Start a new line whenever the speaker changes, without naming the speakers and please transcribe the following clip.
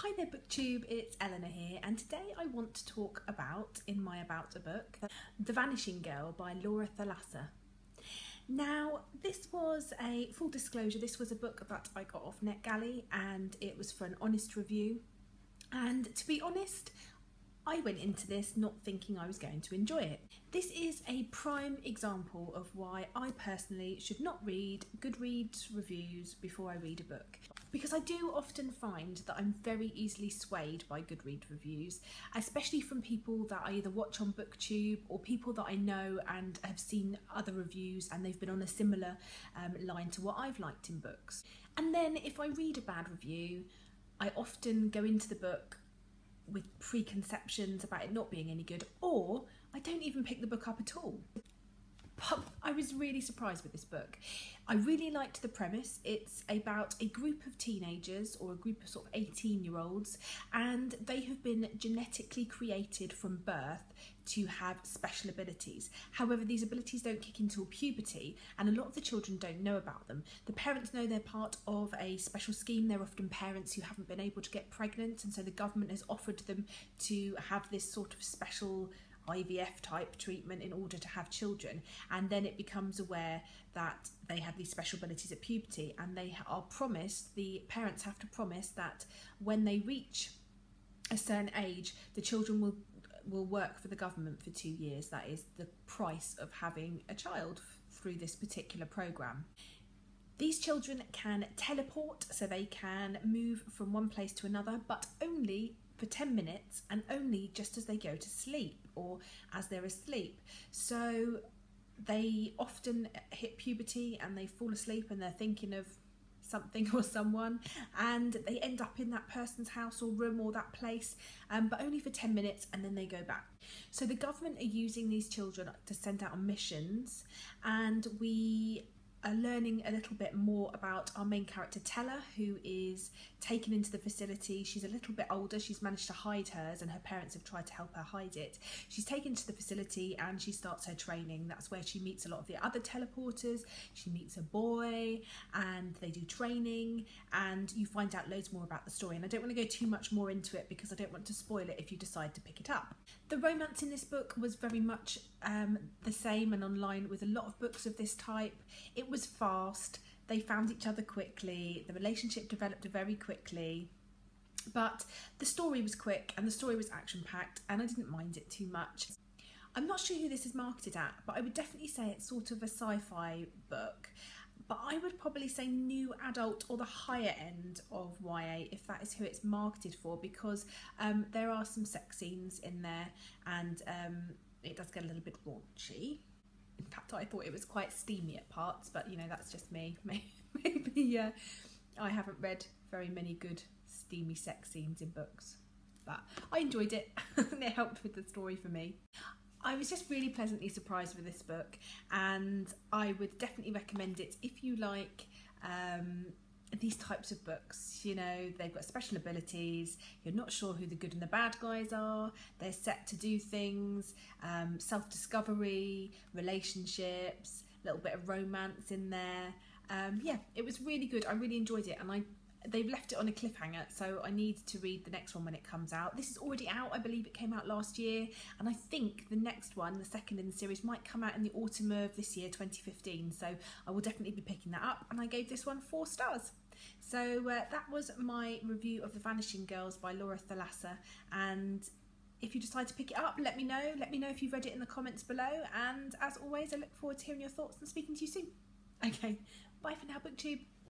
Hi there BookTube, it's Eleanor here, and today I want to talk about, in my About a Book, The Vanishing Girl by Laura Thalassa. Now, this was a, full disclosure, this was a book that I got off galley and it was for an honest review. And to be honest, I went into this not thinking I was going to enjoy it. This is a prime example of why I personally should not read Goodreads reviews before I read a book. Because I do often find that I'm very easily swayed by Goodreads reviews, especially from people that I either watch on BookTube or people that I know and have seen other reviews and they've been on a similar line to what I've liked in books. And then if I read a bad review, I often go into the book with preconceptions about it not being any good, or I don't even pick the book up at all. But I was really surprised with this book. I really liked the premise. It's about a group of teenagers, or a group of sort of 18-year-olds, and they have been genetically created from birth to have special abilities. However, these abilities don't kick in until puberty, and a lot of the children don't know about them. The parents know they're part of a special scheme. They're often parents who haven't been able to get pregnant, and so the government has offered them to have this sort of special IVF type treatment in order to have children, and then it becomes aware that they have these special abilities at puberty, and they are promised, the parents have to promise that when they reach a certain age, the children will work for the government for 2 years. That is the price of having a child through this particular program. These children can teleport, so they can move from one place to another, but only for 10 minutes and only just as they go to sleep or as they're asleep. So they often hit puberty and they fall asleep and they're thinking of something or someone, and they end up in that person's house or room or that place, but only for 10 minutes, and then they go back. So the government are using these children to send out on missions, and we are learning a little bit more about our main character Tella, who is taken into the facility. She's a little bit older, she's managed to hide hers and her parents have tried to help her hide it. She's taken to the facility and she starts her training. That's where she meets a lot of the other teleporters. She meets a boy and they do training, and you find out loads more about the story, and I don't want to go too much more into it because I don't want to spoil it if you decide to pick it up. The romance in this book was very much the same and online with a lot of books of this type. It was fast, they found each other quickly, the relationship developed very quickly, but the story was quick and the story was action-packed, and I didn't mind it too much. I'm not sure who this is marketed at, but I would definitely say it's sort of a sci-fi book, but I would probably say new adult or the higher end of YA if that is who it's marketed for, because there are some sex scenes in there, and it does get a little bit raunchy. In fact, I thought it was quite steamy at parts, but you know, that's just me. Maybe I haven't read very many good steamy sex scenes in books, but I enjoyed it and it helped with the story for me. I was just really pleasantly surprised with this book, and I would definitely recommend it if you like these types of books. You know, they've got special abilities, you're not sure who the good and the bad guys are, they're set to do things, self-discovery, relationships, a little bit of romance in there. Yeah, it was really good. I really enjoyed it, and they've left it on a cliffhanger, so I need to read the next one when it comes out. This is already out, I believe it came out last year, and I think the next one, the second in the series, might come out in the autumn of this year, 2015, so I will definitely be picking that up, and I gave this one 4 stars. So that was my review of The Vanishing Girls by Laura Thalassa, and if you decide to pick it up, let me know if you've read it in the comments below, and as always I look forward to hearing your thoughts and speaking to you soon. Okay, bye for now BookTube.